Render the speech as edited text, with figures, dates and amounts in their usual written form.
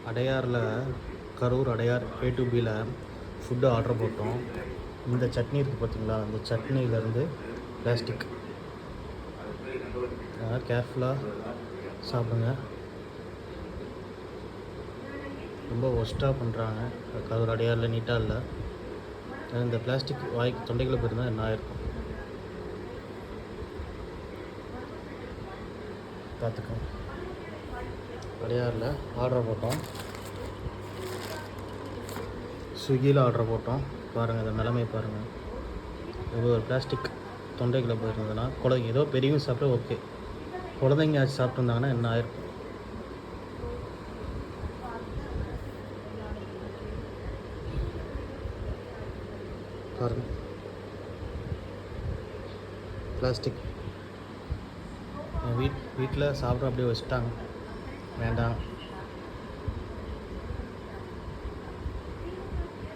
அடையாரில் Karur Adyar A to Bயில் food order போட்டோம். இந்த சட்னி இருக்குது பார்த்தீங்களா, இந்த சட்னியிலேருந்து பிளாஸ்டிக். அதனால் கேர்ஃபுல்லாக சாப்பிடுங்க. ரொம்ப ஒஸ்ட்டாக பண்ணுறாங்க. கரூர் அடையாரில் நீட்டாக இல்லை. இந்த பிளாஸ்டிக் வாய்க்கு தொண்டைக்குள்ளே போயிருந்தால் என்ன ஆயிருக்கும் பார்த்துக்கோங்க. அடையாரில் ஆர்டர் போட்டோம், ஸ்விக்கியில் ஆர்டர் போட்டோம். பாருங்கள் இந்த நிலைமை பாருங்கள். இது ஒரு பிளாஸ்டிக் தொண்டைக்குள்ளே போயிருந்ததுன்னா குழந்தைங்க ஏதோ பெரியவங்க சாப்பிட்டா ஓகே, குழந்தைங்க ஆச்சு சாப்பிட்ருந்தாங்கன்னா என்ன ஆயிருக்கும் பாருங்கள். பிளாஸ்டிக் வீட்டில் சாப்பிட அப்படியே வச்சுட்டாங்க. வேண்டாம்.